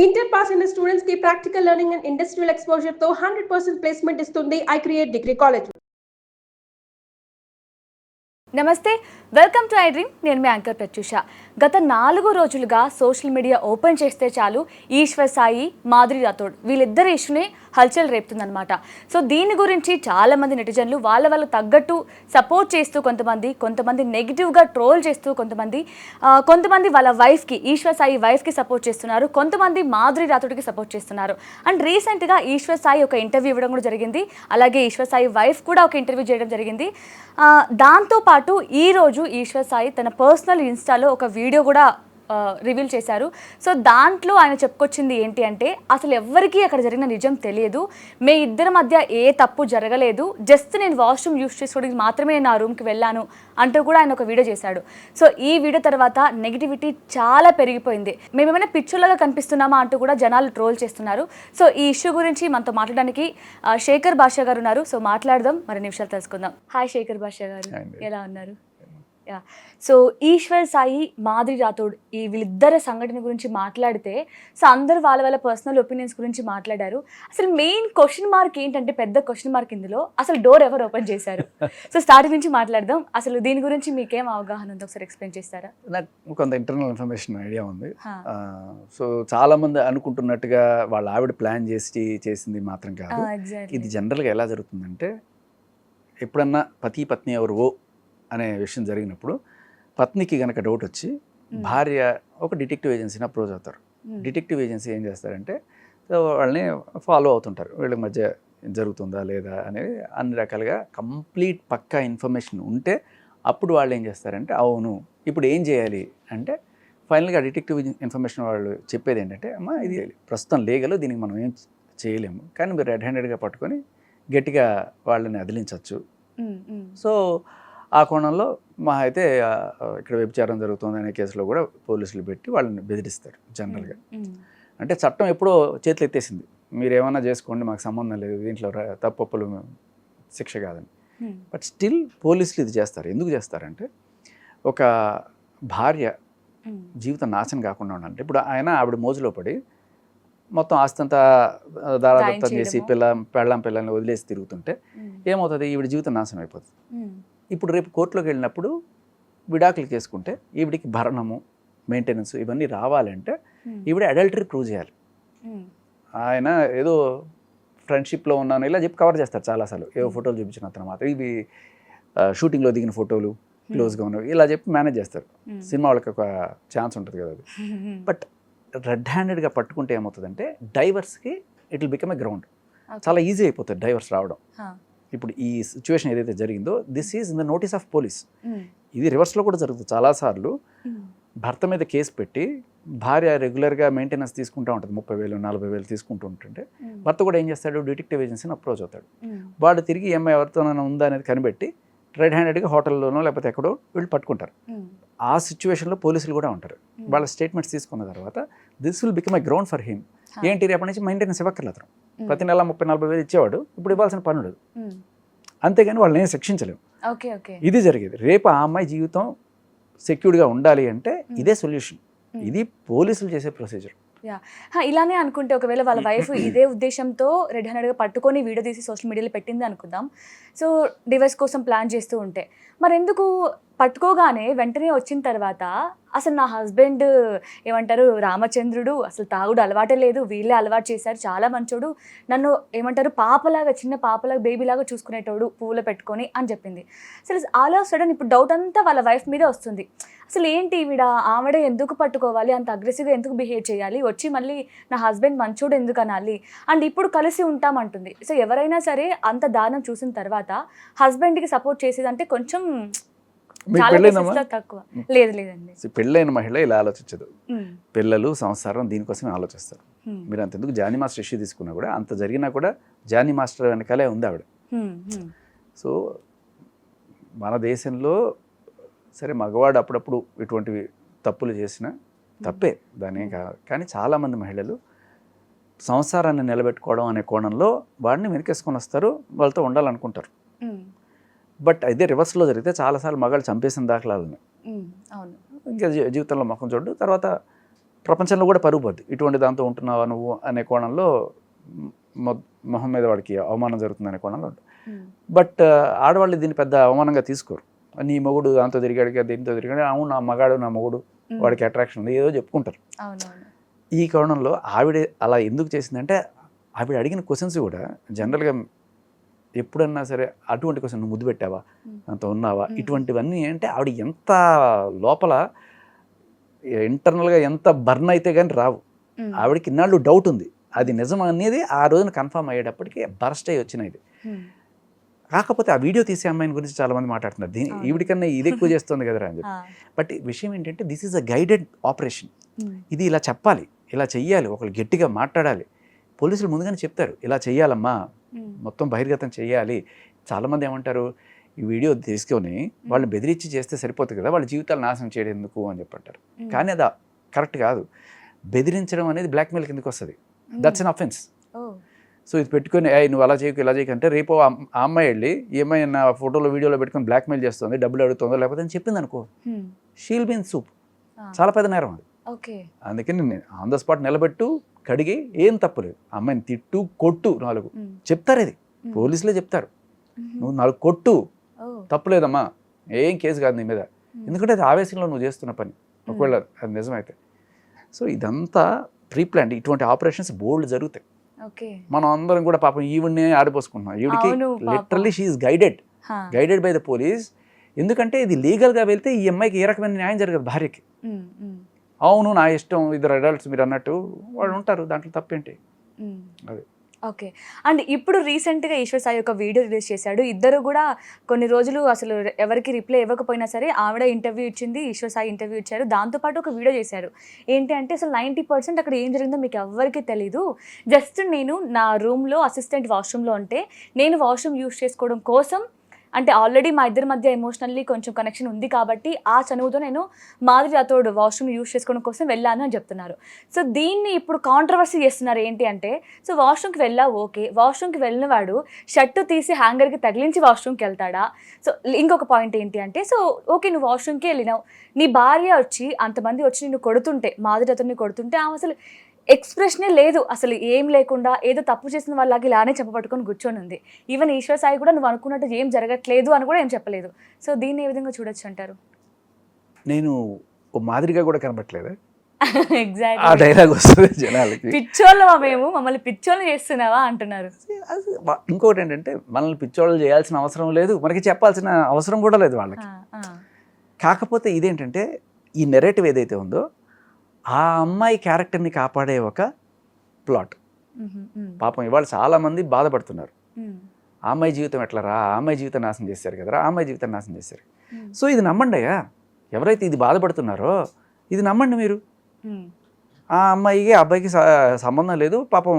Inter pass అయిన students కి practical learning and industrial exposure తో 100% ప్లేస్మెంట్ ఇస్తుంది ఐ క్రియేట్ డిగ్రీ కాలేజ్. నమస్తే, వెల్కమ్ టు ఐ డ్రీమ్. నేను మీ యాంకర్ ప్రత్యూష. గత 4 రోజులుగా సోషల్ మీడియా ఓపెన్ చేస్తే చాలు ఈశ్వర్ సాయి, మాధురి రాథోడ్ వీళ్ళిద్దరి ఇష్యూనే హల్చల్ రేపుతుందన్నమాట. సో దీని గురించి చాలామంది నెటిజన్లు వాళ్ళకు తగ్గట్టు సపోర్ట్ చేస్తూ కొంతమంది నెగిటివ్గా ట్రోల్ చేస్తూ కొంతమంది వాళ్ళ వైఫ్కి, ఈశ్వర్ సాయి వైఫ్కి సపోర్ట్ చేస్తున్నారు, కొంతమంది మాధురి రాథోడ్కి సపోర్ట్ చేస్తున్నారు. అండ్ రీసెంట్గా ఈశ్వర్ సాయి ఒక ఇంటర్వ్యూ ఇవ్వడం కూడా జరిగింది, అలాగే ఈశ్వర్ సాయి వైఫ్ కూడా ఒక ఇంటర్వ్యూ చేయడం జరిగింది. దాంతోపాటు ఈరోజు ఈశ్వర్ సాయి తన పర్సనల్ ఇన్స్టాలో ఒక వీడియో కూడా రివీల్ చేశారు. సో దాంట్లో ఆయన చెప్పుకొచ్చింది ఏంటి అంటే, అసలు ఎవ్వరికీ అక్కడ జరిగిన నిజం తెలియదు, మే ఇద్దరి మధ్య ఏ తప్పు జరగలేదు, జస్ట్ నేను వాష్రూమ్ యూస్ చేసుకోవడానికి మాత్రమే నేను ఆ రూమ్కి వెళ్ళాను అంటూ కూడా ఆయన ఒక వీడియో చేశాడు. సో ఈ వీడియో తర్వాత నెగిటివిటీ చాలా పెరిగిపోయింది. మేమేమైనా పిక్చర్లుగా కనిపిస్తున్నామా అంటూ కూడా జనాలు ట్రోల్ చేస్తున్నారు. సో ఈ ఇష్యూ గురించి మనతో మాట్లాడడానికి శేఖర్ భాష గారు ఉన్నారు. సో మాట్లాడదాం, మరిన్ని విషయాలు తెలుసుకుందాం. హాయ్ శేఖర్ భాష గారు, ఎలా ఉన్నారు? సో ఈశ్వర్ సాయి, మాధురి రాథోడ్ ఈ వీళ్ళిద్దరి సంఘటన గురించి మాట్లాడితే, సో అందరూ వాళ్ళ పర్సనల్ ఒపీనియన్స్ గురించి మాట్లాడారు. అసలు మెయిన్ క్వశ్చన్ మార్క్ ఏంటంటే, పెద్ద క్వశ్చన్ మార్క్ ఇందులో, అసలు డోర్ ఎవరు ఓపెన్ చేశారు? సో స్టార్టింగ్ నుంచి మాట్లాడదాం. అసలు దీని గురించి మీకేం అవగాహన ఉంది, ఒకసారి ఎక్స్ప్లెయిన్ చేస్తారా? నాకు కొంత ఇంటర్నల్ ఇన్ఫర్మేషన్ ఐడియా ఉంది. సో చాలా మంది అనుకుంటున్నట్టుగా వాళ్ళ ఆవిడ ప్లాన్ చేసింది మాత్రం కాదు. ఇది జనరల్గా ఎలా జరుగుతుందంటే, ఎప్పుడన్నా పతి పత్ని ఎవరు అనే విషయం జరిగినప్పుడు పత్నికి కనుక డౌట్ వచ్చి భార్య ఒక డిటెక్టివ్ ఏజెన్సీని అప్రోచ్ అవుతారు. డిటెక్టివ్ ఏజెన్సీ ఏం చేస్తారంటే, వాళ్ళని ఫాలో అవుతుంటారు, వీళ్ళ మధ్య జరుగుతుందా లేదా అనేది అన్ని రకాలుగా కంప్లీట్ పక్కా ఇన్ఫర్మేషన్ ఉంటే అప్పుడు వాళ్ళు ఏం చేస్తారంటే, అవును ఇప్పుడు ఏం చేయాలి అంటే, ఫైనల్గా డిటెక్టివ్ ఇన్ఫర్మేషన్ వాళ్ళు చెప్పేది ఏంటంటే, అమ్మా ఇది ప్రస్తుతం లీగల్, దీనికి మనం ఏం చేయలేము, కానీ మీరు రెడ్ హ్యాండెడ్గా పట్టుకొని గట్టిగా వాళ్ళని అదిలించవచ్చు. సో ఆ కోణంలో మా అయితే ఇక్కడ వ్యభిచారం జరుగుతుంది అనే కేసులో కూడా పోలీసులు పెట్టి వాళ్ళని బెదిరిస్తారు జనరల్గా. అంటే చట్టం ఎప్పుడో చేతులు ఎత్తేసింది, మీరు ఏమైనా చేసుకోండి, మాకు సంబంధం లేదు, దీంట్లో తప్పులు శిక్ష కాదని. బట్ స్టిల్ పోలీసులు ఇది చేస్తారు. ఎందుకు చేస్తారంటే, ఒక భార్య జీవితం నాశనం కాకుండా ఉండాలంటే, ఇప్పుడు ఆవిడ మోజులో పడి మొత్తం ఆస్తంతా దారాదత్తం చేసి పిల్లల్ని వదిలేసి తిరుగుతుంటే ఏమవుతుంది, ఈవిడ జీవితం నాశనం అయిపోతుంది. ఇప్పుడు రేపు కోర్టులోకి వెళ్ళినప్పుడు విడాకులు చేసుకుంటే ఈవిడికి భరణము, మెయింటెనెన్స్ ఇవన్నీ రావాలంటే ఈవిడ అడల్టరీ ప్రూవ్ చేయాలి. ఆయన ఏదో ఫ్రెండ్షిప్లో ఉన్నాను ఇలా చెప్పి కవర్ చేస్తారు చాలాసార్లు, ఏవో ఫోటోలు చూపించిన అతను మాత్రం, ఇవి షూటింగ్లో దిగిన ఫోటోలు క్లోజ్గా ఉన్నవి ఇలా చెప్పి మేనేజ్ చేస్తారు. సినిమా వాళ్ళకి ఒక ఛాన్స్ ఉంటుంది కదా అది. బట్ రెడ్ హ్యాండెడ్గా పట్టుకుంటే ఏమవుతుందంటే, డైవర్స్కి it will become a ground. చాలా ఈజీ అయిపోతుంది డైవర్స్ రావడం. ఇప్పుడు ఈ సిచ్యువేషన్ ఏదైతే జరిగిందో, this is in the notice of police. ఇది రివర్స్లో కూడా జరుగుతుంది చాలాసార్లు. భర్త మీద కేసు పెట్టి భార్య రెగ్యులర్గా మెయింటెనెన్స్ తీసుకుంటూ ఉంటుంది, 30,000 40,000 తీసుకుంటూ ఉంటుంటే భర్త కూడా ఏం చేస్తాడు, డిటెక్టివ్ ఏజెన్సీని అప్రోచ్ అవుతాడు. వాడు తిరిగి ఈ అమ్మాయి ఎవరితోనైనా ఉందా అనేది కనిపెట్టి రెడ్ హ్యాండెడ్గా హోటల్లోనో లేకపోతే ఎక్కడో వీళ్ళు పట్టుకుంటారు. ఆ సిచ్యువేషన్లో పోలీసులు కూడా ఉంటారు. వాళ్ళ స్టేట్మెంట్స్ తీసుకున్న తర్వాత this will become a ground for him. ఏంటి, రేపటి నుంచి మెయింటెనెన్స్ ఇవ్వక్కర్లేదు, ప్రతి నెల 30,000-40,000 ఇచ్చేవాడు, ఇప్పుడు ఇవ్వాల్సిన పని ఉండదు. అంతేగాని వాళ్ళని ఏం శిక్షించలేము. ఇది జరిగేది. రేపు ఆ అమ్మాయి జీవితం సెక్యూర్డ్గా ఉండాలి అంటే ఇదే సొల్యూషన్. ఇది పోలీసులు చేసే ప్రొసీజర్. ఇలానే అనుకుంటే, ఒకవేళ వాళ్ళ వైఫ్ ఇదే ఉద్దేశంతో రెడ్ హ్యాండెడ్గా పట్టుకొని వీడియో తీసి సోషల్ మీడియాలో పెట్టింది అనుకుందాం. సో డివైస్ కోసం ప్లాన్ చేస్తూ ఉంటే, మరి ఎందుకు పట్టుకోగానే వెంటనే వచ్చిన తర్వాత అసలు నా హస్బెండ్ ఏమంటారు, రామచంద్రుడు, అసలు తాగుడు అలవాటే లేదు, వీళ్ళే అలవాటు చేశారు, చాలా మంచోడు, నన్ను ఏమంటారు పాపలాగా, చిన్న పాపలాగా, బేబీలాగా చూసుకునేటోడు పువ్వులో పెట్టుకొని అని చెప్పింది. అసలు ఆల్ ఆఫ్ సడన్ ఇప్పుడు డౌట్ అంతా వాళ్ళ వైఫ్ మీదే వస్తుంది. అసలు ఏంటి ఆవిడ ఎందుకు పట్టుకోవాలి, అంత అగ్రెసివ్గా ఎందుకు బిహేవ్ చేయాలి, వచ్చి మళ్ళీ నా హస్బెండ్ మంచోడు ఎందుకు అనాలి, అండ్ ఇప్పుడు కలిసి ఉంటామంటుంది. సో ఎవరైనా సరే అంత దారుణం చూసిన తర్వాత హస్బెండ్కి సపోర్ట్ చేసేదంటే కొంచెం తక్కువ. లేదండి, పెళ్ళైన మహిళ ఇలా ఆలోచించదు. పిల్లలు, సంసారం దీనికోసమే ఆలోచిస్తారు. మీరు అంతెందుకు జానీ మాస్టర్ ఇష్యూ తీసుకున్నా కూడా, అంత జరిగినా కూడా జానీ మాస్టర్ వెనకాలే ఉంది ఆవిడ. సో మన దేశంలో సరే మగవాడు అప్పుడప్పుడు ఇటువంటివి తప్పులు చేసినా తప్పే, దాని కానీ చాలామంది మహిళలు సంసారాన్ని నిలబెట్టుకోవడం అనే కోణంలో వాడిని వెనకేసుకొని వస్తారు, వాళ్ళతో ఉండాలనుకుంటారు. బట్ అదే రివర్స్లో జరిగితే చాలాసార్లు మగాళ్ళు చంపేసిన దాఖలాలు ఉన్నాయి. ఇంకా జీవితంలో ముఖం చూడు, తర్వాత ప్రపంచంలో కూడా పరుగు పోద్ది. ఇటువంటి దాంతో ఉంటున్నావా నువ్వు అనే కోణంలో మొహం మీద వాడికి అవమానం జరుగుతుంది అనే కోణంలో ఉంటుంది. బట్ ఆడవాళ్ళు దీన్ని పెద్ద అవమానంగా తీసుకోరు. నీ మొగుడు దాంతో తిరిగాడు, దీంతో తిరిగాడు, అవును నా మగాడు నా మొగుడు, వాడికి అట్రాక్షన్ ఉంది, ఏదో చెప్పుకుంటారు. ఈ కోణంలో ఆవిడ అలా ఎందుకు చేసిందంటే ఆవిడ అడిగిన క్వశ్చన్స్ కూడా జనరల్గా ఎప్పుడన్నా సరే అటువంటి క్వశ్చన్, నువ్వు ముద్దు పెట్టావా, అంత ఉన్నావా, ఇటువంటివన్నీ అంటే ఆవిడ ఎంత లోపల ఇంటర్నల్గా ఎంత బర్న్ అయితే కానీ రావు. ఆవిడకి ఇన్నాళ్ళు డౌట్ ఉంది, అది నిజం అనేది ఆ రోజున కన్ఫర్మ్ అయ్యేటప్పటికి బర్స్ట్ అయ్యి వచ్చినాయి. కాకపోతే ఆ వీడియో తీసే అమ్మాయిని గురించి చాలా మంది మాట్లాడుతున్నారు, ఈవిడికన్నా ఇది ఎక్కువ చేస్తుంది కదరా అని చెప్పి. బట్ విషయం ఏంటంటే this is a guided operation. ఇది ఇలా చెప్పాలి, ఇలా చెయ్యాలి, ఒకళ్ళు గట్టిగా మాట్లాడాలి. పోలీసులు ముందుగానే చెప్తారు ఇలా చెయ్యాలమ్మా, మొత్తం బహిర్గతం చెయ్యాలి. చాలామంది ఏమంటారు, ఈ వీడియో తీసుకొని వాళ్ళని బెదిరించి చేస్తే సరిపోతుంది కదా, వాళ్ళ జీవితాలు నాశనం చేయడం ఎందుకు అని చెప్పంటారు. కానీ అది కరెక్ట్ కాదు. బెదిరించడం అనేది బ్లాక్మెయిల్ కిందకి వస్తుంది. That's N offence. సో ఇది పెట్టుకొని నువ్వు అలా చేయకు ఇలా చేయకు అంటే రేపు ఆ అమ్మాయి వెళ్ళి ఏమై నా ఫోటోలో వీడియోలో పెట్టుకొని బ్లాక్మెయిల్ చేస్తుంది, డబ్బులు అడుగుతుందో లేకపోతే అని చెప్పింది అనుకో, షీల్ బీన్ సూప్. చాలా పెద్ద నేరం అది. అందుకని నేను ఆన్ ద స్పాట్ నిలబెట్టు, కడిగి, ఏం తప్పులేదు. అమ్మాయిని తిట్టు, కొట్టు, 4 చెప్తారు. ఇది పోలీసులే చెప్తారు, నువ్వు 4 కొట్టు, తప్పులేదమ్మా, ఏం కేసు కాదు నీ మీద, ఎందుకంటే అది ఆవేశంలో నువ్వు చేస్తున్న పని, ఒకవేళ అది నిజమైతే. సో ఇదంతా ప్రీ ప్లాన్. ఇటువంటి ఆపరేషన్స్ బోల్డ్ జరుగుతాయి. మనం అందరం కూడా పాపం ఈవిడ్ని ఆడిపోసుకుంటున్నాం. ఈవిడికి literally she is guided by the police. ఎందుకంటే ఇది లీగల్గా వెళ్తే ఈ అమ్మాయికి ఏ రకమైన న్యాయం జరగదు. భార్యకి అవును నా ఇష్టం, ఇద్దరు అడల్ట్స్ మీరు అన్నట్టు వాళ్ళు ఉంటారు, దాంట్లో తప్పేంటి అది. ఓకే. అండ్ ఇప్పుడు రీసెంట్గా ఈశ్వర్ సాయి ఒక వీడియో రిలీజ్ చేశాడు. ఇద్దరు కూడా కొన్ని రోజులు అసలు ఎవరికి రిప్లై ఇవ్వకపోయినా సరే ఆవిడ ఇంటర్వ్యూ ఇచ్చింది, ఈశ్వర్ సాయి ఇంటర్వ్యూ ఇచ్చారు. దాంతోపాటు ఒక వీడియో చేశారు. ఏంటి అంటే అసలు 90% అక్కడ ఏం జరిగిందో మీకు ఎవరికి తెలీదు. జస్ట్ నేను నా రూమ్లో అసిస్టెంట్ వాష్రూమ్లో ఉంటే నేను వాష్రూమ్ యూజ్ చేసుకోవడం కోసం, అంటే ఆల్రెడీ మా ఇద్దరి మధ్య ఎమోషనల్లీ కొంచెం కనెక్షన్ ఉంది కాబట్టి ఆ చనువుతో నేను మాధురి రాథోడ్ వాష్రూమ్ యూజ్ చేసుకోవడం కోసం వెళ్ళాను అని చెప్తున్నారు. సో దీన్ని ఇప్పుడు కాంట్రవర్సీ చేస్తున్నారు. ఏంటి అంటే, సో వాష్రూమ్కి వెళ్ళావు, ఓకే, వాష్రూమ్కి వెళ్ళిన వాడు షర్టు తీసి హ్యాంగర్కి తగిలించి వాష్రూమ్కి వెళ్తాడా? సో ఇంకొక పాయింట్ ఏంటి అంటే, సో ఓకే నువ్వు వాష్రూమ్కి వెళ్ళినావు, నీ భార్య వచ్చి అంతమంది వచ్చి నిన్ను కొడుతుంటే, మాధురి రాథోడ్ని కొడుతుంటే ఆమె అసలు ఎక్స్ప్రెషనే లేదు, అసలు ఏం లేకుండా ఏదో తప్పు చేసిన వాళ్ళకి ఇలానే చెప్పబట్టుకొని కూర్చొని ఉంది. ఈవెన్ ఈశ్వర్ సాయి కూడా నువ్వు అనుకున్నట్టు ఏం జరగట్లేదు అని కూడా ఏం చెప్పలేదు. సో దీన్ని ఏ విధంగా చూడొచ్చు అంటారు? నేను ఓ మాదిరిగా కూడా కనబట్లేదు. ఎగ్జాక్ట్లీ ఆ డైలాగ్ వస్తుంది జనాలకి, పిచ్చోళ్ళమా మేము, మమ్మల్ని పిచ్చోళ్ళు చేస్తున్నావా అంటున్నారు. ఇంకోటి ఏంటంటే మనల్ని పిచ్చోళ్ళు చేయాల్సిన అవసరం లేదు, మనకి చెప్పాల్సిన అవసరం కూడా లేదు వాళ్ళకి. కాకపోతే ఇదేంటంటే ఈ నెరేటివ్ ఏదైతే ఉందో ఆ అమ్మాయి క్యారెక్టర్ని కాపాడే ఒక ప్లాట్. పాపం ఇవాళ చాలామంది బాధపడుతున్నారు, ఆ అమ్మాయి జీవితం ఎట్లరా, ఆ అమ్మాయి జీవితం నాశనం చేశారు కదరా, ఆ అమ్మాయి జీవితం నాశనం చేశారు. సో ఇది నమ్మండి అయ్యా, ఎవరైతే ఇది బాధపడుతున్నారో ఇది నమ్మండి మీరు. ఆ అమ్మాయికి ఆ అబ్బాయికి సంబంధం లేదు. పాపం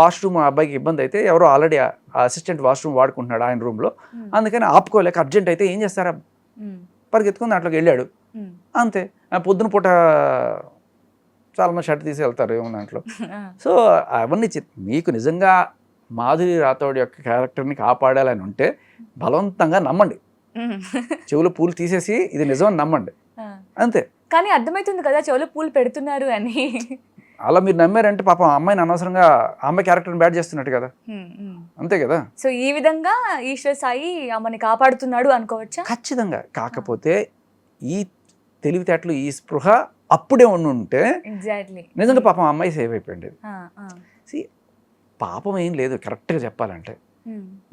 వాష్రూమ్ ఆ అబ్బాయికి ఇబ్బంది అయితే, ఎవరో ఆల్రెడీ ఆ అసిస్టెంట్ వాష్రూమ్ వాడుకుంటున్నాడు ఆయన రూమ్లో, అందుకని ఆపుకోలేక అర్జెంట్ అయితే ఏం చేస్తారా, పరిగెత్తుకుని దాంట్లోకి వెళ్ళాడు అంతే. పొద్దున పూట చాలామంది షర్ట్ తీసి వెళ్తారు ఏమో దాంట్లో. సో అవన్నీ మీకు నిజంగా మాధురి రాథోడ్ యొక్క క్యారెక్టర్ని కాపాడాలని ఉంటే బలవంతంగా నమ్మండి, చెవులు పూలు తీసేసి ఇది నిజం అని నమ్మండి అంతే. కానీ అర్థమవుతుంది కదా చెవులు పూలు పెడుతున్నారు అని. అలా మీరు నమ్మారంటే పాపం అమ్మాయిని అనవసరంగా అమ్మాయి క్యారెక్టర్ని బ్యాడ్ చేస్తున్నట్టు కదా, అంతే కదా. సో ఈ విధంగా ఈశ్వర్ సాయి అమ్మని కాపాడుతున్నాడు అనుకోవచ్చా? ఖచ్చితంగా. కాకపోతే ఈ తెలివితేటలు, ఈ స్పృహ అప్పుడే ఉంటే నిజంగా పాపం అమ్మాయి సేవ్ అయిపోయింది. పాపం ఏం లేదు, కరెక్ట్గా చెప్పాలంటే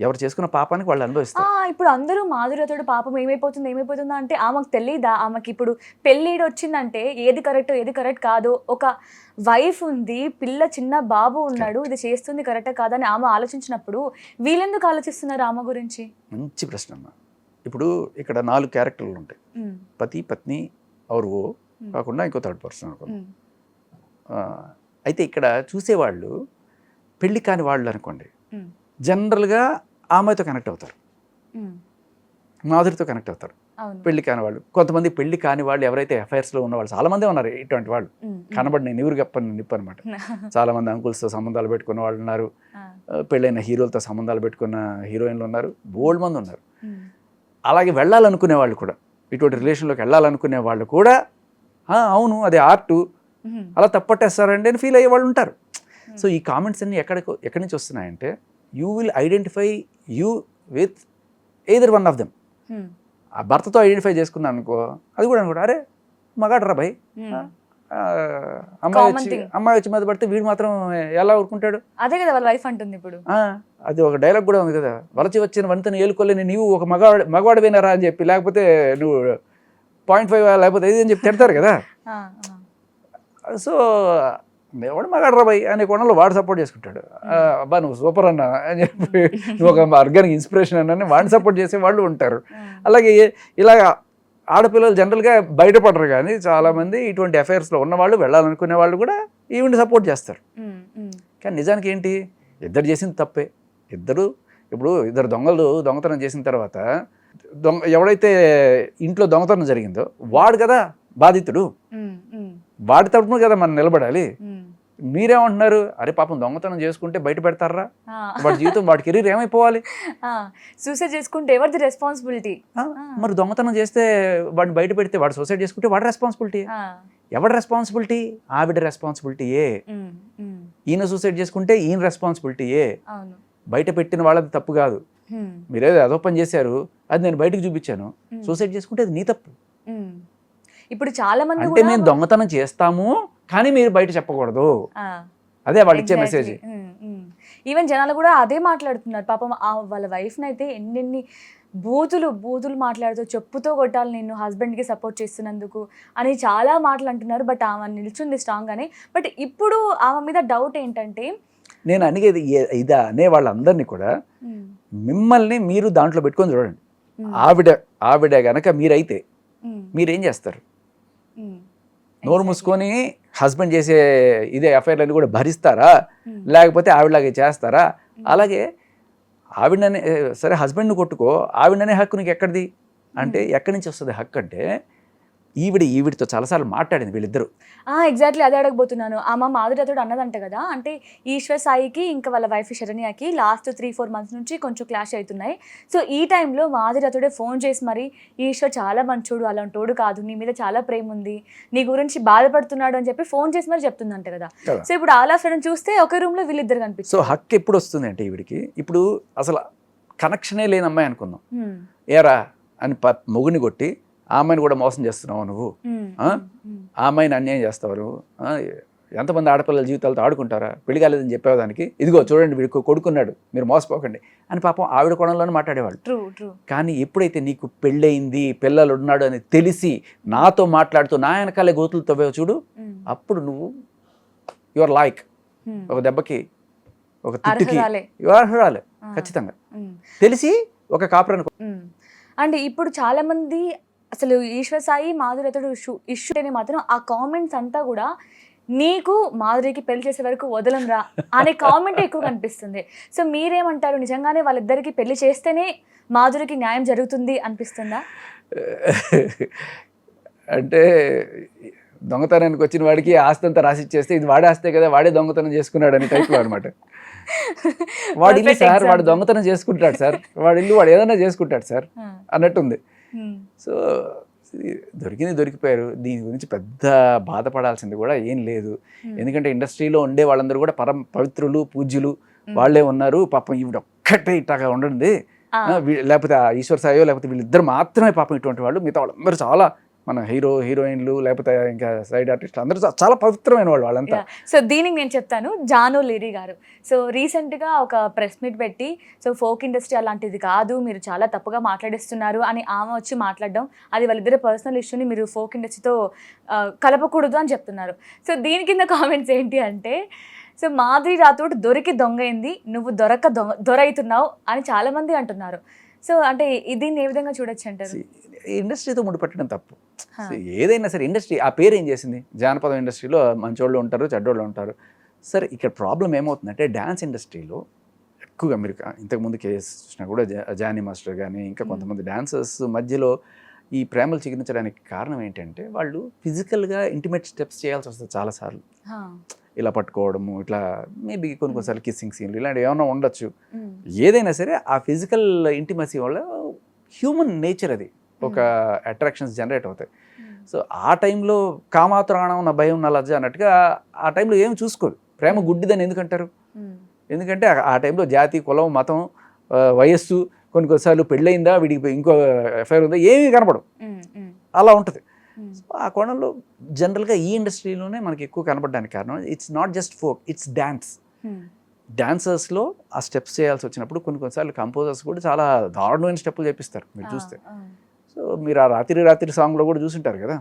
ఎవరు చేసుకున్న పాపానికి వాళ్ళు అనుభవిస్తారు. ఇప్పుడు అందరూ మాధురి రాథోడ్ పాపం ఏమైపోతుందా అంటే ఆమెకు తెలీదా? ఆమెకి ఇప్పుడు పెళ్ళిడు వచ్చిందంటే ఏది కరెక్ట్ కాదు, ఒక వైఫ్ ఉంది, పిల్ల చిన్న బాబు ఉన్నాడు, ఇది చేస్తుంది కరెక్టా కాదని ఆమె ఆలోచించినప్పుడు వీళ్ళెందుకు ఆలోచిస్తున్నారు ఆమె గురించి? మంచి ప్రశ్న అమ్మా. ఇప్పుడు ఇక్కడ 4 క్యారెక్టర్లు ఉంటాయి, పతి పత్ని ఔర్ ఓ కాకుండా ఇంకో థర్డ్ పర్సన్ అనుకోండి. అయితే ఇక్కడ చూసేవాళ్ళు పెళ్ళి కాని వాళ్ళు అనుకోండి, జనరల్గా ఆమెతో కనెక్ట్ అవుతారు, మాధురితో కనెక్ట్ అవుతారు. పెళ్లి కాని వాళ్ళు, కొంతమంది పెళ్లి కాని వాళ్ళు ఎవరైతే అఫైర్స్లో ఉన్నవాళ్ళు చాలామంది ఉన్నారు. ఇటువంటి వాళ్ళు కనబడి నేను ఎవరు నిప్పు అనమాట. చాలామంది అంకుల్స్తో సంబంధాలు పెట్టుకున్న వాళ్ళు ఉన్నారు, పెళ్ళైన హీరోలతో సంబంధాలు పెట్టుకున్న హీరోయిన్లు ఉన్నారు, బోల్డ్ మంది ఉన్నారు. అలాగే వెళ్ళాలనుకునే వాళ్ళు కూడా, ఇటువంటి రిలేషన్లోకి వెళ్ళాలనుకునే వాళ్ళు కూడా అవును అది ఆర్టు, అలా తప్పట్టేస్తారండి అని ఫీల్ అయ్యే వాళ్ళు ఉంటారు. సో ఈ కామెంట్స్ అన్నీ ఎక్కడి నుంచి వస్తున్నాయంటే you will identify you with either one of them. ఆ భర్తతో ఐడెంటిఫై చేసుకున్నాను అనుకో, అది కూడా అనుకో, అరే మగాడ్రా భయ్, అమ్మాయి వచ్చి మీద పడితే వీడు మాత్రం ఎలా ఊరుకుంటాడు, అదే కదా వాళ్ళ వైఫ్ అంటుంది ఇప్పుడు. అది ఒక డైలాగ్ కూడా ఉంది కదా, వలచి వచ్చిన వనితను ఏలుకోలేని నీవు ఒక మగవాడు వినరా అని చెప్పి, లేకపోతే నువ్వు 0.5 లేకపోతే ఇది అని చెప్పి తిడతారు కదా. సో ఎవడు మగాడ్రా భయ్ అనే కోణంలో వాడు సపోర్ట్ చేసుకుంటాడు. అబ్బా నువ్వు సూపర్ అన్నా అని చెప్పి, నువ్వు ఒక ఆర్గానిక్ ఇన్స్పిరేషన్ అన్నా వాడిని సపోర్ట్ చేసే వాళ్ళు ఉంటారు. అలాగే ఇలాగ ఆడపిల్లలు జనరల్గా బయటపడరు, కానీ చాలామంది ఇటువంటి అఫైర్స్లో ఉన్నవాళ్ళు, వెళ్ళాలనుకునే వాళ్ళు కూడా ఈవెంట్ సపోర్ట్ చేస్తారు. కానీ నిజానికి ఏంటి, ఇద్దరు చేసింది తప్పే. ఇప్పుడు ఇద్దరు దొంగతనం చేసిన తర్వాత ఎవడైతే ఇంట్లో దొంగతనం జరిగిందో వాడు కదా బాధితుడు, వాడి తరపున కదా మనం నిలబడాలి. మీరేమంటున్నారు, అరే పాపం దొంగతనం చేసుకుంటే బయట పెడతారా, వాడి జీవితం వాడి కెరీర్ ఏమైపోవాలి, సూసైడ్ చేసుకుంటే ఎవరిది రెస్పాన్సిబిలిటీ. మరి దొంగతనం చేస్తే వాడిని బయట పెడితే వాడు సూసైడ్ చేసుకుంటే వాడి రెస్పాన్సిబిలిటీ. ఎవడి రెస్పాన్సిబిలిటీ, ఆవిడ రెస్పాన్సిబిలిటీయే. ఈయన సూసైడ్ చేసుకుంటే ఈయన రెస్పాన్సిబిలిటీయే. బయట పెట్టిన వాళ్ళది తప్పు కాదు. మీరేదో అదో పని చేశారు, అది నేను బయటకు చూపించాను, సూసైడ్ చేసుకుంటే అది నీ తప్పు. ఇప్పుడు చాలా మంది అంటే మేము దొంగతనం చేస్తాము కానీ మీరు బయట చెప్పకూడదు, అదే వాళ్ళు ఇచ్చే మెసేజ్. ఈవెన్ జనాలు కూడా అదే మాట్లాడుతున్నారు. పాపం వాళ్ళ వైఫ్ని అయితే ఎన్నెన్ని బూతులు మాట్లాడుతూ, చెప్పుతో కొట్టాలి నిన్ను హస్బెండ్కి సపోర్ట్ చేస్తున్నందుకు అని చాలా మాటలు అంటున్నారు. బట్ ఆమె నిల్చుంది స్ట్రాంగ్గానే. బట్ ఇప్పుడు ఆమె మీద డౌట్ ఏంటంటే, నేను అడిగేది ఇదా అనే వాళ్ళందరినీ కూడా మిమ్మల్ని మీరు దాంట్లో పెట్టుకొని చూడండి. ఆవిడ గనక మీరైతే మీరేం చేస్తారు? నోరు మూసుకొని హస్బెండ్ చేసే ఇదే అఫైర్లన్నీ కూడా భరిస్తారా, లేకపోతే ఆవిడలాగే చేస్తారా? అలాగే ఆవిడనే సరే హస్బెండ్ని కొట్టుకో, ఆవిడనే హక్కు నీకు ఎక్కడిది అంటే, ఎక్కడి నుంచి వస్తుంది హక్కు అంటే, ఈవిడితో చాలాసార్లు మాట్లాడింది వీళ్ళిద్దరు. ఎగ్జాక్ట్లీ అదే అడగబోతున్నాను. ఆమె మాధురి అతడు అన్నదంట కదా, అంటే ఈశ్వర్ సాయికి ఇంకా వాళ్ళ వైఫ్ శరణ్యకి లాస్ట్ 3-4 months నుంచి కొంచెం క్లాష్ అవుతున్నాయి. సో ఈ టైంలో మాధురి అతడే ఫోన్ చేసి మరి, ఈశ్వర్ చాలా మంచోడు, అలాంటోడు కాదు, నీ మీద చాలా ప్రేమ ఉంది, నీ గురించి బాధపడుతున్నాడు అని చెప్పి ఫోన్ చేసి మరి చెప్తుందంట కదా. సో ఇప్పుడు ఆల్ ఆఫ్ సడన్ చూస్తే ఒకే రూమ్ లో వీళ్ళిద్దరు కనిపిస్తారు. సో హక్కు ఎప్పుడు వస్తుంది అంటే, ఈవిడికి ఇప్పుడు అసలు కనెక్షనే లేని అమ్మాయి అనుకుందాం, ఏరా అని మొగుని కొట్టి ఆ అమ్మాయిని కూడా మోసం చేస్తున్నావు నువ్వు, ఆ అమ్మాయిని అన్యాయం చేస్తావు నువ్వు. ఎంతమంది ఆడపిల్లల జీవితాలతో ఆడుకుంటారా? పెళ్లి కాలేదని చెప్పేదానికి, ఇదిగో చూడండి వీడికి కొడుకున్నాడు, మీరు మోసపోకండి అని పాపం ఆవిడ కోణంలోనే మాట్లాడేవాళ్ళు. కానీ ఎప్పుడైతే నీకు పెళ్ళయింది, పిల్లలు ఉన్నాడు అని తెలిసి నాతో మాట్లాడుతూ నా వెనకాలే గోతులు తవ్వేవు చూడు, అప్పుడు నువ్వు యువర్ లైక్ ఒక దెబ్బకి, ఒక తిట్టుకి యువర్ హరాలే ఖచ్చితంగా. తెలిసి ఒక కాపురానికి. అంటే ఇప్పుడు చాలా మంది అసలు ఈశ్వర్ సాయి మాధురి అతడు ఇష్యూ అని మాత్రం ఆ కామెంట్స్ అంతా కూడా, నీకు మాధురికి పెళ్లి చేసే వరకు వదలంరా అనే కామెంట్ ఎక్కువ కనిపిస్తుంది. సో మీరేమంటారు, నిజంగానే వాళ్ళిద్దరికి పెళ్లి చేస్తేనే మాధురికి న్యాయం జరుగుతుంది అనిపిస్తుందా? అంటే దొంగతనానికి వచ్చిన వాడికి ఆస్తి అంతా రాసిచ్చేస్తే ఇది వాడే ఆస్తే కదా, వాడే దొంగతనం చేసుకున్నాడు అని టైప్లో అనమాట. వాడి ఇల్లు సార్, వాడు దొంగతనం చేసుకుంటాడు సార్, వాడి ఇల్లు వాడు ఏదైనా చేసుకుంటాడు సార్ అన్నట్టుంది. సో దొరికిపోయారు, దీని గురించి పెద్ద బాధపడాల్సింది కూడా ఏం లేదు. ఎందుకంటే ఇండస్ట్రీలో ఉండే వాళ్ళందరూ కూడా పవిత్రులు, పూజ్యులు వాళ్ళే ఉన్నారు. పాపం ఈవిడ ఒక్కటే ఇట్లాగా ఉండండి, లేకపోతే ఈశ్వర్ సాయో లేకపోతే వీళ్ళిద్దరు మాత్రమే పాపం ఇటువంటి వాళ్ళు. మిగతా వాళ్ళందరూ చాలా మన హీరోయిన్లు లేకపోతే ఇంకా సైడ్ ఆర్టిస్టులు అందరూ చాలా పవిత్రమైన వాళ్ళు వాళ్ళంతా. సో దీనికి నేను చెప్తాను, జాను లేడీ గారు సో రీసెంట్గా ఒక ప్రెస్ మీట్ పెట్టి, సో ఫోక్ ఇండస్ట్రీ అలాంటిది కాదు, మీరు చాలా తప్పుగా మాట్లాడిస్తున్నారు అని ఆమె వచ్చి మాట్లాడడం, అది వాళ్ళిద్దరు పర్సనల్ ఇష్యూని మీరు ఫోక్ ఇండస్ట్రీతో కలపకూడదు అని చెప్తున్నారు. సో దీని కింద కామెంట్స్ ఏంటి అంటే, సో మాధురి రాథోడ్ దొరికి దొంగైంది, నువ్వు దొరైతున్నావు అని చాలామంది అంటున్నారు. సో అంటే దీన్ని ఏ విధంగా చూడొచ్చు అంటారు? ఇండస్ట్రీతో ముడిపెట్టడం తప్పు. ఏదైనా సరే ఇండస్ట్రీ ఆ పేరు ఏం చేసింది? జానపదం ఇండస్ట్రీలో మంచోళ్ళు ఉంటారు, చెడ్డోళ్ళు ఉంటారు. సరే ఇక్కడ ప్రాబ్లం ఏమవుతుందంటే, డ్యాన్స్ ఇండస్ట్రీలో ఎక్కువగా మీరు ఇంతకుముందు కేసు చూసినా కూడా జానీ మాస్టర్ కానీ ఇంకా కొంతమంది డాన్సర్స్ మధ్యలో ఈ ప్రేమలు చిగురించడానికి కారణం ఏంటంటే, వాళ్ళు ఫిజికల్గా ఇంటిమేట్ స్టెప్స్ చేయాల్సి వస్తుంది చాలాసార్లు. ఇలా పట్టుకోవడము, ఇట్లా మేబీ కొన్నిసార్లు కిస్సింగ్ సీన్లు ఇలాంటివి ఏమైనా ఉండొచ్చు. ఏదైనా సరే ఆ ఫిజికల్ ఇంటిమసీ వల్ల హ్యూమన్ నేచర్ అది ఒక అట్రాక్షన్స్ జనరేట్ అవుతాయి. సో ఆ టైంలో కామాతురాణం నా భయం నా లజ్జ అన్నట్టుగా ఆ టైంలో ఏమి చూసుకోరు. ప్రేమ గుడ్డిదని ఎందుకంటారు? ఎందుకంటే ఆ టైంలో జాతి, కులం, మతం, వయస్సు, కొన్నిసార్లు పెళ్ళయిందా, వీడికి ఇంకో ఎఫ్ఐఆర్ ఉందా, ఏమీ కనపడవు. అలా ఉంటుంది. సో ఆ కోణంలో జనరల్గా ఈ ఇండస్ట్రీలోనే మనకి ఎక్కువ కనపడడానికి కారణం it's not just folk, it's dance. డాన్సర్స్లో ఆ స్టెప్స్ చేయాల్సి వచ్చినప్పుడు కొన్నిసార్లు కంపోజర్స్ కూడా చాలా దారుణమైన స్టెప్పులు చేపిస్తారు మీరు చూస్తే. సో మీరు ఆ రాత్రి సాంగ్లో కూడా చూసింటారు కదా,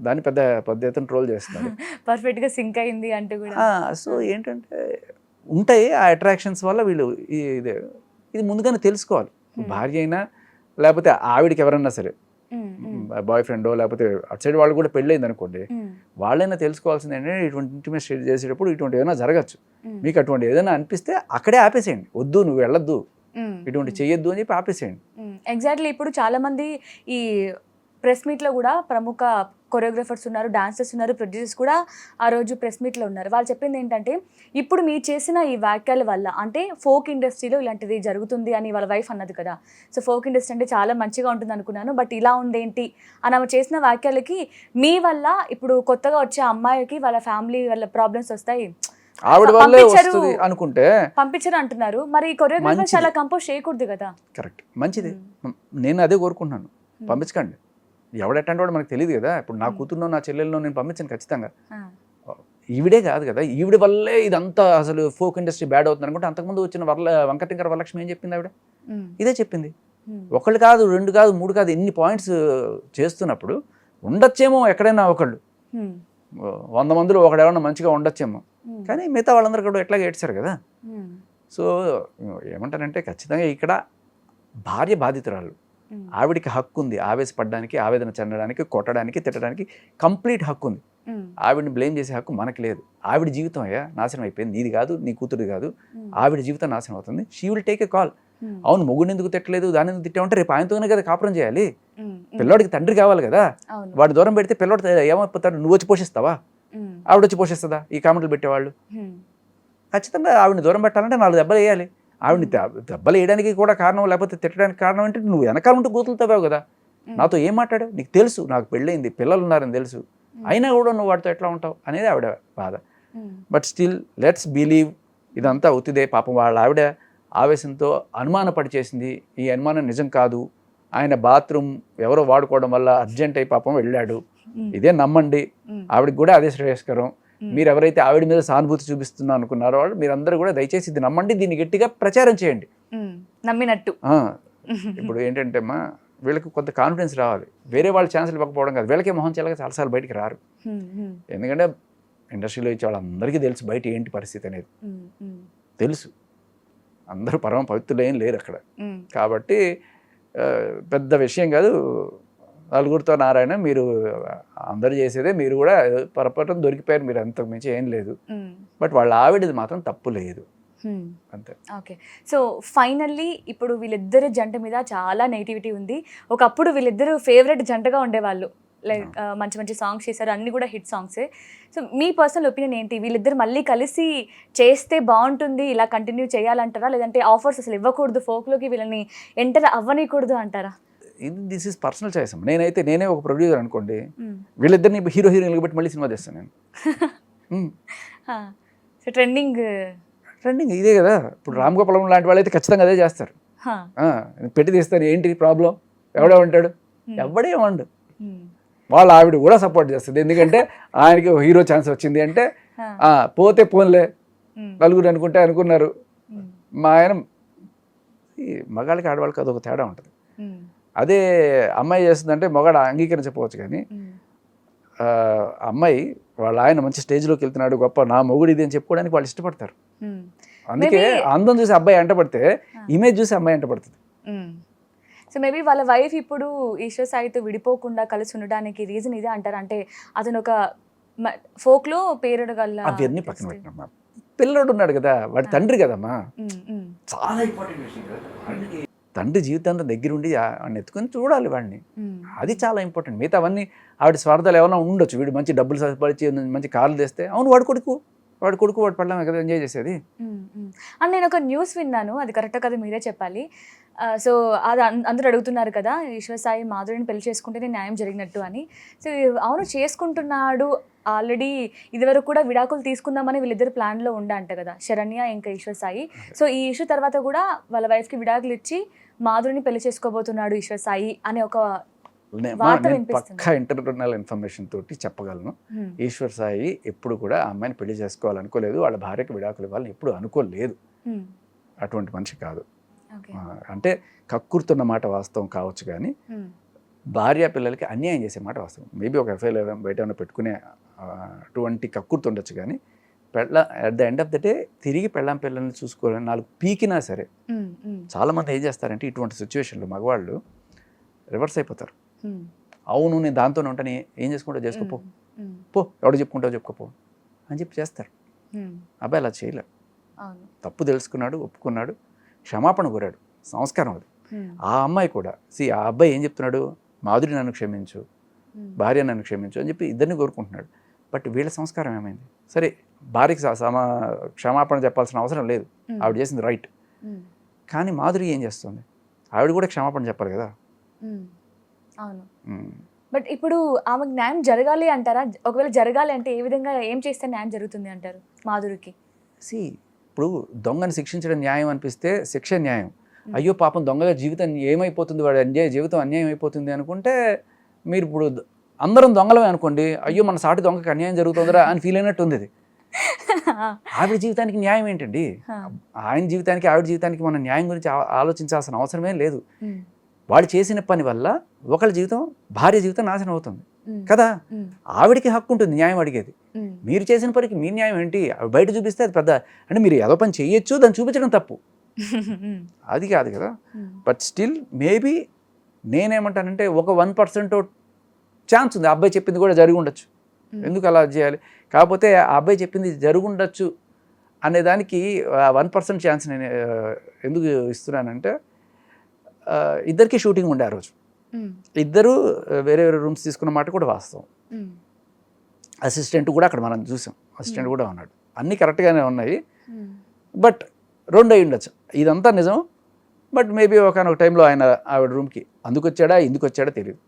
దాన్ని పెద్ద ఎత్తున ట్రోల్ చేస్తున్నారు. పర్ఫెక్ట్గా సింక్ అయింది అంటే కూడా. సో ఏంటంటే ఉంటాయి ఆ అట్రాక్షన్స్ వల్ల వీళ్ళు ఇది ముందుగానే తెలుసుకోవాలి. భార్య అయినా లేకపోతే ఆవిడకి ఎవరన్నా సరే, బాయ్ ఫ్రెండో లేకపోతే అటు సైడ్ వాళ్ళు కూడా పెళ్ళయింది అనుకోండి, వాళ్ళైనా తెలుసుకోవాల్సింది ఏంటంటే ఇటువంటి ఇంటిమేట్ స్టేట్ చేసేటప్పుడు ఇటువంటి ఏదైనా జరగచ్చు. మీకు అటువంటి ఏదైనా అనిపిస్తే అక్కడే ఆపేసేయండి, వద్దు నువ్వు వెళ్ళొద్దు, ఇటువంటి చెయ్యొద్దు అని చెప్పి ఆపేసేయండి. ఎగ్జాక్ట్లీ. ఇప్పుడు చాలా మంది ఈ ప్రెస్ మీట్లో కూడా ప్రముఖ కొరియోగ్రాఫర్స్ ఉన్నారు, డాన్సర్స్ ఉన్నారు, ప్రొడ్యూసర్స్ కూడా ఆ రోజు ప్రెస్ మీట్లో ఉన్నారు. వాళ్ళు చెప్పింది ఏంటంటే ఇప్పుడు మీరు చేసిన ఈ వ్యాఖ్యల వల్ల అంటే ఫోక్ ఇండస్ట్రీలో ఇలాంటిది జరుగుతుంది అని వాళ్ళ వైఫ్ అన్నది కదా. సో ఫోక్ ఇండస్ట్రీ అంటే చాలా మంచిగా ఉంటుంది అనుకున్నాను, బట్ ఇలా ఉందేంటి అని ఆమె చేసిన వ్యాఖ్యలకి మీ వల్ల ఇప్పుడు కొత్తగా వచ్చే అమ్మాయికి వాళ్ళ ఫ్యామిలీ వాళ్ళ ప్రాబ్లమ్స్ వస్తాయి, ఆవిడ వల్లే వస్తుంది అనుకుంటే పంపించరు అంటున్నారు. మరి కొరియోగ్రాఫర్ చాలా కంపోజ్ చేయకూడదు కదా. కరెక్ట్, మంచిది. నేను అదే కోరుకుంటున్నాను, పంపించకండి. ఎవడెట్టంటే వాడు మనకు తెలియదు కదా. ఇప్పుడు నా కూతురునో నా చెల్లెల్లో నేను పంపించాను ఖచ్చితంగా. ఈవిడే కాదు కదా, ఈవిడ వల్లే ఇదంతా అసలు ఫోక్ ఇండస్ట్రీ బ్యాడ్ అవుతుంది అనుకుంటే అంతకుముందు వచ్చిన వంకటింకర వరలక్ష్మి ఏం చెప్పింది? ఆవిడ ఇదే చెప్పింది. ఒకళ్ళు కాదు, 2 కాదు, 3 కాదు, ఇన్ని పాయింట్స్ చేస్తున్నప్పుడు ఉండొచ్చేమో ఎక్కడైనా ఒకళ్ళు, 100 మందిలో ఒకడెవరన్నా మంచిగా ఉండొచ్చేమో, కానీ మిగతా వాళ్ళందరూ కూడా ఎట్లాగే ఏడ్చారు కదా. సో ఏమంటారంటే ఖచ్చితంగా ఇక్కడ భార్య బాధితురాలు, ఆవిడికి హక్కు ఉంది ఆవేశపడడానికి, ఆవేదన చెందడానికి, కొట్టడానికి, తిట్టడానికి కంప్లీట్ హక్కు ఉంది. ఆవిడని బ్లేమ్ చేసే హక్కు మనకు లేదు. ఆవిడ జీవితం అయ్యా నాశనం అయిపోయింది, నీది కాదు, నీ కూతురు కాదు, ఆవిడ జీవితం నాశనం అవుతుంది. She will take a call. అవును, మొగుడిని ఎందుకు తిట్టలేదు, దాన్ని ఎందుకు తిట్టామంటే రేపు ఆయనతోనే కదా కాపురం చేయాలి. పిల్లోడికి తండ్రి కావాలి కదా, వాడు దూరం పెడితే పిల్లోడు ఏమైపోతాడు? నువ్వు వచ్చి పోషిస్తావా, ఆవిడ వచ్చి పోషిస్తుందా? ఈ కామెంట్లు పెట్టేవాళ్ళు ఖచ్చితంగా ఆవిడని దూరం పెట్టాలంటే 4 దెబ్బలు వేయాలి. ఆవిడని దెబ్బలు వేయడానికి కూడా కారణం, లేకపోతే తిట్టడానికి కారణం అంటే నువ్వు వెనకాల ఉంటూ కూతురుతావు కదా. నాతో ఏం మాట్లాడావు, నీకు తెలుసు నాకు పెళ్ళయింది, పిల్లలు ఉన్నారని తెలుసు, అయినా కూడా నువ్వు వాడితో ఎట్లా ఉంటావు అనేది ఆవిడ బాధ. బట్ స్టిల్ లెట్స్ బిలీవ్ ఇదంతా అవుతుందే. పాపం వాళ్ళ ఆవిడ ఆవేశంతో అనుమానపడి చేసింది, ఈ అనుమానం నిజం కాదు, ఆయన బాత్రూమ్ ఎవరో వాడుకోవడం వల్ల అర్జెంట్ అయి పాపం వెళ్ళాడు, ఇదే నమ్మండి. ఆవిడకి కూడా అదే శ్రేయస్కరం. మీరు ఎవరైతే ఆవిడ మీద సానుభూతి చూపిస్తున్నా అనుకున్నారో వాళ్ళు మీరందరూ కూడా దయచేసి ఇది నమ్మండి, దీన్ని గట్టిగా ప్రచారం చేయండి నమ్మినట్టు. ఇప్పుడు ఏంటంటే అమ్మా, వీళ్ళకి కొంత కాన్ఫిడెన్స్ రావాలి. వేరే వాళ్ళు ఛాన్సులు ఇవ్వకపోవడం కాదు, వీళ్ళకే మొహం చెల్లగా చాలాసార్లు బయటికి రారు. ఎందుకంటే ఇండస్ట్రీలో ఇచ్చే వాళ్ళందరికీ తెలుసు బయట ఏంటి పరిస్థితి అనేది తెలుసు. అందరూ పరమ పవిత్రులు ఏం లేరు అక్కడ. కాబట్టి పెద్ద విషయం కాదు. నలుగురితో నారాయణ, మీరు అందరు చేసేదే, మీరు కూడా పొరపాటున దొరికిపోయారు, మీరు అంతకు మించి ఏం లేదు. బట్ వాళ్ళ ఆవిడది మాత్రం తప్పు లేదు అంతే. ఓకే, సో ఫైనల్లీ ఇప్పుడు వీళ్ళిద్దరు జంట మీద చాలా నెగిటివిటీ ఉంది. ఒకప్పుడు వీళ్ళిద్దరు ఫేవరెట్ జంటగా ఉండేవాళ్ళు, లైక్ మంచి మంచి సాంగ్స్ చేశారు, అన్ని కూడా హిట్ సాంగ్సే. సో మీ పర్సనల్ ఒపీనియన్ ఏంటి? వీళ్ళిద్దరు మళ్ళీ కలిసి చేస్తే బాగుంటుంది, ఇలా కంటిన్యూ చేయాలంటారా, లేదంటే ఆఫర్స్ అసలు ఇవ్వకూడదు, ఫోక్లోకి వీళ్ళని ఎంటర్ అవ్వనీయకూడదు అంటారా? This is personal choice. నేనే ఒక ప్రొడ్యూసర్ అనుకోండి, వీళ్ళిద్దరిని హీరో హీరోయిన్లు పెట్టి మళ్ళీ సినిమా చేస్తాను నేను. సో ట్రెండింగ్ ఇదే కదా. ఇప్పుడు రామ్ గోపాలం లాంటి వాళ్ళు అయితే ఖచ్చితంగా అదే చేస్తారు. పెట్టి తీస్తారు, ఏంటి ప్రాబ్లం, ఎవడే ఉంటాడు, ఎవడేమండు. వాళ్ళ ఆవిడ కూడా సపోర్ట్ చేస్తుంది, ఎందుకంటే ఆయనకి హీరో ఛాన్స్ వచ్చింది అంటే పోతే పోన్లే నలుగురు అనుకున్నారు. మా ఆయన మగాళ్ళకి ఆడవాళ్ళకి అదొక తేడా ఉంటుంది. అదే అమ్మాయి చేస్తుందంటే మగాడు అంగీకరించకపోవచ్చు, కానీ అమ్మాయి వాళ్ళ ఆయన మంచి స్టేజ్లోకి వెళ్తున్నాడు, గొప్ప నా మొగుడు ఇది అని చెప్పుకోవడానికి వాళ్ళు ఇష్టపడతారు. అందుకే అందం చూసి అబ్బాయి అంటపడితే ఇమేజ్ చూసి అమ్మాయి అంటపడుతుంది. సో మేబీ వాళ్ళ వైఫ్ ఇప్పుడు ఈశ్వర్ సాయితో విడిపోకుండా కలిసి ఉండడానికి రీజన్ ఇదే అంటారు. అంటే అతను ఒక ఫోక్లో పేరుడు గల అవన్నీ పక్కన పెట్టినమ్మా, పిల్లడు ఉన్నాడు కదా, వాడి తండ్రి కదమ్మా, చాలా ఇంపార్టెంట్ విషయం. తండ్రి జీవితాంతం దగ్గరుండి వాడిని ఎత్తుకొని చూడాలి వాడిని, అది చాలా ఇంపార్టెంట్. మిగతా అవన్నీ ఆవిడ స్వార్థాలు ఏమైనా ఉండొచ్చు, వీడు మంచి డబ్బులు సంపాదించి మంచి కార్లు తెస్తే అవును వాడు కొడుకు వాడు కొడుకు వాడు పడలేమే కదా ఎంజాయ్ చేసేది. అండ్ నేను ఒక న్యూస్ విన్నాను, అది కరెక్టా కదా మీరే చెప్పాలి. సో అది అందరూ అడుగుతున్నారు కదా, ఈశ్వర్ సాయి మాధురిని పెళ్లి చేసుకుంటేనే న్యాయం జరిగినట్టు అని. సో అవును, చేసుకుంటున్నాడు ఆల్రెడీ. ఇదివరకు కూడా విడాకులు తీసుకుందామని వీళ్ళిద్దరు ప్లాన్లో ఉండంట కదా, శరణ్య ఇంకా ఈశ్వర్ సాయి. సో ఈ ఇష్యూ తర్వాత కూడా వాళ్ళ వైఫ్కి విడాకులు ఇచ్చి మాధురిని పెళ్లి చేసుకోబోతున్నాడు ఈశ్వర్ సాయి అనే ఒక వార్త వినిపిస్తుంది. పక్కా ఇంటర్నల్ ఇన్ఫర్మేషన్ తోటి చెప్పగలను, ఈశ్వర్ సాయి ఎప్పుడు కూడా ఆ అమ్మాయిని పెళ్లి చేసుకోవాలనుకోలేదు, వాళ్ళ భార్యకి విడాకులు ఇవ్వాలని ఎప్పుడు అనుకోలేదు. అటువంటి మనిషి కాదు. అంటే కక్కుర్తున్న మాట వాస్తవం కావచ్చు, కానీ భార్య పిల్లలకి అన్యాయం చేసే మాట వాస్తవం. మేబీ ఒక ఎఫ్ఐఆర్ బయట ఏమైనా పెట్టుకునే అటువంటి కక్కుర్తి ఉండొచ్చు, కానీ at the end of the day తిరిగి పెళ్ళాం పిల్లల్ని చూసుకోవాలని 4 పీకినా సరే. చాలామంది ఏం చేస్తారంటే ఇటువంటి సిచ్యువేషన్లో మగవాళ్ళు రివర్స్ అయిపోతారు. అవును నేను దాంతోనే ఉంటాను, ఏం చేసుకుంటావు చేసుకోపో, పో ఎవడు చెప్పుకుంటావు చెప్పుకోపో అని చెప్పి చేస్తారు. అబ్బాయి అలా చేయలేరు. తప్పు తెలుసుకున్నాడు, ఒప్పుకున్నాడు, క్షమాపణ కోరాడు, సంస్కారం అది. ఆ అమ్మాయి కూడా ఆ అబ్బాయి ఏం చెప్తున్నాడు, మాధురి నన్ను క్షమించు, భార్య నన్ను క్షమించు అని చెప్పి ఇద్దరిని కోరుకుంటున్నాడు. బట్ వీళ్ళ సంస్కారం ఏమైంది? సరే భార్యకి క్షమాపణ చెప్పాల్సిన అవసరం లేదు, ఆవిడ చేసింది రైట్. కానీ మాధురి ఏం చేస్తుంది, ఆవిడ కూడా క్షమాపణ చెప్పాలి కదా. అవును, బట్ ఇప్పుడు ఆమెకు న్యాయం జరగాలి అంటారా? ఒకవేళ జరగాలి అంటే ఏ విధంగా ఏం చేస్తే న్యాయం జరుగుతుంది అంటారు మాధురికి? ఇప్పుడు దొంగని శిక్షించడం న్యాయం అనిపిస్తే శిక్ష న్యాయం. అయ్యో పాపం దొంగ జీవితం ఏమైపోతుంది, వాడు జీవితం అన్యాయం అయిపోతుంది అనుకుంటే, మీరు ఇప్పుడు అందరం దొంగలమే అనుకోండి, అయ్యో మన సాటి దొంగకి అన్యాయం జరుగుతుందిరా అని ఫీల్ అయినట్టు ఉంది. ఆవిడ జీవితానికి న్యాయం ఏంటండి? ఆయన జీవితానికి ఆవిడ జీవితానికి మన న్యాయం గురించి ఆలోచించాల్సిన అవసరమే లేదు. వాళ్ళు చేసిన పని వల్ల ఒకళ్ళ జీవితం, భార్య జీవితం నాశనం అవుతుంది కదా. ఆవిడకి హక్కు ఉంటుంది న్యాయం అడిగేది. మీరు చేసిన పనికి మీ న్యాయం ఏంటి? బయట చూపిస్తే అది పెద్ద అంటే మీరు ఏదో పని చేయొచ్చు, దాన్ని చూపించడం తప్పు, అది కాదు కదా. బట్ స్టిల్ మేబీ నేనేమంటానంటే ఒక 1% ఛాన్స్ ఉంది, ఆ అబ్బాయి చెప్పింది కూడా జరిగి ఉండొచ్చు. ఎందుకు అలా చేయాలి? కాకపోతే ఆ అబ్బాయి చెప్పింది జరిగి ఉండొచ్చు అనే దానికి 1% ఛాన్స్ నేను ఎందుకు ఇస్తున్నానంటే, ఇద్దరికి షూటింగ్ ఉండే ఆ రోజు, ఇద్దరు వేరే వేరే రూమ్స్ తీసుకున్న మాట కూడా వాస్తవం. అసిస్టెంట్ కూడా అక్కడ మనం చూసాం, అసిస్టెంట్ కూడా ఉన్నాడు, అన్నీ కరెక్ట్గానే ఉన్నాయి. బట్ 2 అయి ఉండొచ్చు, ఇదంతా నిజం. బట్ మేబీ ఒకనొక టైంలో ఆయన ఆవిడ రూమ్కి అందుకు వచ్చాడా ఇందుకు వచ్చాడా తెలియదు.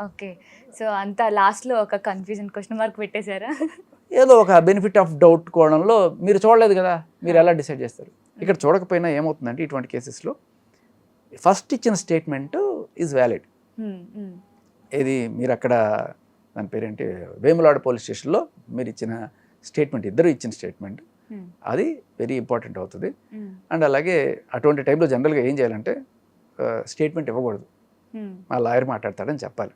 ఓకే, సో అంతా లాస్ట్లో ఒక కన్ఫ్యూజన్ క్వశ్చన్ మార్క్ పెట్టేశారా? ఏదో ఒక బెనిఫిట్ ఆఫ్ డౌట్ కోణంలో మీరు చూడలేదు కదా, మీరు ఎలా డిసైడ్ చేస్తారు? ఇక్కడ చూడకపోయినా ఏమవుతుందంటే ఇటువంటి కేసెస్లో ఫస్ట్ ఇచ్చిన స్టేట్మెంట్ ఈజ్ వ్యాలిడ్. ఇది మీరు అక్కడ దాని పేరేంటి, వేములాడ పోలీస్ స్టేషన్లో మీరు ఇచ్చిన స్టేట్మెంట్, ఇద్దరు ఇచ్చిన స్టేట్మెంట్, అది వెరీ ఇంపార్టెంట్ అవుతుంది. అండ్ అలాగే అటువంటి టైంలో జనరల్గా ఏం చేయాలంటే స్టేట్మెంట్ ఇవ్వకూడదు, మా లాయర్ మాట్లాడతాడని చెప్పాలి.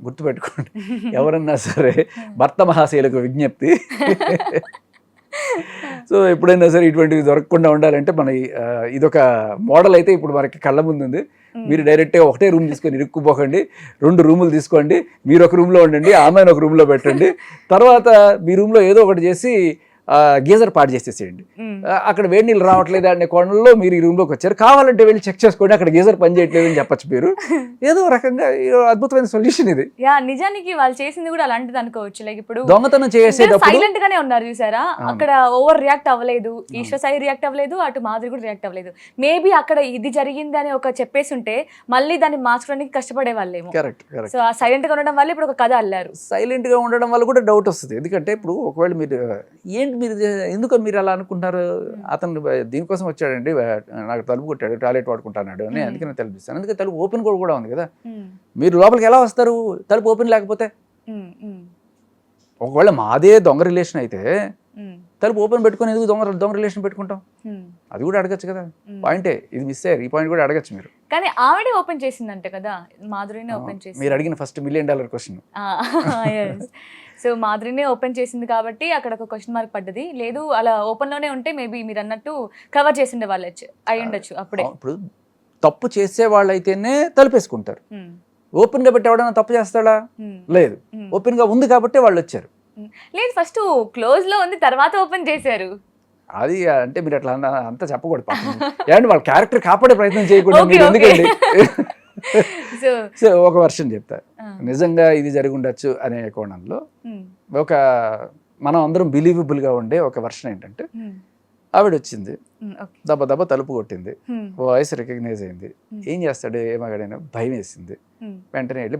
గుర్తుపెట్టుకోండి, ఎవరన్నా సరే భర్త మహాశయులకు విజ్ఞప్తి. సో ఎప్పుడైనా సరే ఇటువంటివి దొరకకుండా ఉండాలంటే మన ఇదొక మోడల్ అయితే ఇప్పుడు మనకి కళ్ళ ముందు ఉంది. మీరు డైరెక్ట్గా ఒకటే రూమ్ తీసుకొని ఇరుక్కుపోకండి, 2 రూములు తీసుకోండి, మీరు ఒక రూమ్లో ఉండండి, ఆమెను ఒక రూమ్లో పెట్టండి, తర్వాత మీ రూమ్లో ఏదో ఒకటి చేసి గీజర్ పాడు చేసేసేయండి. అక్కడ వేడి నీళ్ళు రావట్లేదు అనే కోణంలో మీరు ఈ రూమ్లోకి వచ్చారు, కావాలంటే వెళ్ళి చెక్ చేసుకోండి, అక్కడ గీజర్ పని చేయట్లేదు అని చెప్పచ్చు. మీరు ఏదో రకంగా అద్భుతమైన సొల్యూషన్ ఇది. నిజానికి వాళ్ళు చేసింది కూడా అలాంటిది అనుకోవచ్చు. లైక్ ఇప్పుడు దొంగతనం చేసేటప్పుడు సైలెంట్ గానే ఉన్నారు చూసారా, అక్కడ ఓవర్ రియాక్ట్ అవ్వలేదు, ఈశ్వర్ సాయి రియాక్ట్ అవ్వలేదు, అటు మాధురి కూడా రియాక్ట్ అవ్వలేదు. మేబీ అక్కడ ఇది జరిగింది అని ఒక చెప్పేసి ఉంటే మళ్ళీ దాన్ని మార్చడానికి కష్టపడే వాళ్ళేమో. కరెక్ట్. సో ఆ సైలెంట్ గా ఉండడం వల్ల ఇప్పుడు ఒక కథ అల్లారు. సైలెంట్ గా ఉండడం వల్ల కూడా డౌట్ వస్తుంది. ఎందుకంటే ఇప్పుడు ఒకవేళ మీరు మీరు ఎందుకు మీరు అలా అనుకుంటారు, అతను దీనికోసం వచ్చాడండి, నాకు తలుపు కొట్టాడు, టాయిలెట్ వాడుకుంటాడు అని, అందుకే నేను తలుపు ఇస్తాను. అందుకే తలుపు ఓపెన్ కూడా ఉంది కదా, మీరు లోపలికి ఎలా వస్తారు తలుపు ఓపెన్ లేకపోతే? ఒకవేళ మాదే దొంగ రిలేషన్ అయితే తలుపు ఓపెన్ పెట్టుకొని ఎందుకు దొంగ రిలేషన్ పెట్టుకుంటాం, అది కూడా అడగచ్చు కదా. పాయింటే ఇది మిస్ అయ్యారు, ఈ పాయింట్ కూడా అడగచ్చు మీరు. కానీ ఆవిడే ఓపెన్ చేసిందంటే కదా, మాధురినే ఓపెన్ చేసి. మీరు అడిగిన ఫస్ట్ $1 million క్వశ్చన్. సో మాధురినే ఓపెన్ చేసింది కాబట్టి అక్కడ ఒక క్వశ్చన్ మార్క్ పడ్డది. లేదు అలా ఓపెన్ లోనే ఉంటే మేబీ మీరు అన్నట్టు కవర్ చేసిండే వాళ్ళు అయి ఉండొచ్చు అప్పుడే. ఇప్పుడు తప్పు చేసే వాళ్ళు అయితేనే తలుపేసుకుంటారు, ఓపెన్ గా పెట్టి ఎవడన్నా తప్పు చేస్తాడా? లేదు, ఓపెన్ గా ఉంది కాబట్టి వాళ్ళు వచ్చారు. లేదు, ఫస్ట్ క్లోజ్ లో ఉంది, తర్వాత ఓపెన్ చేశారు. అది అంటే మీరు అట్లా అంతా చెప్పకూడదు, ఏమంటే వాళ్ళ క్యారెక్టర్ కాపాడే ప్రయత్నం చేయకూడదు మీరు. ఎందుకండి సో ఒక వర్షన్ చెప్తా, నిజంగా ఇది జరిగి ఉండొచ్చు అనే కోణంలో ఒక మనం అందరం బిలీవబుల్గా ఉండే ఒక వర్షన్ ఏంటంటే ఆవిడ వచ్చింది, దెబ్బ దెబ్బ తలుపు కొట్టింది, వాయిస్ రికగ్నైజ్ అయింది. ఏం చేస్తాడు ఏమగాడైనా భయం వేసింది. వెంటనే వెళ్ళి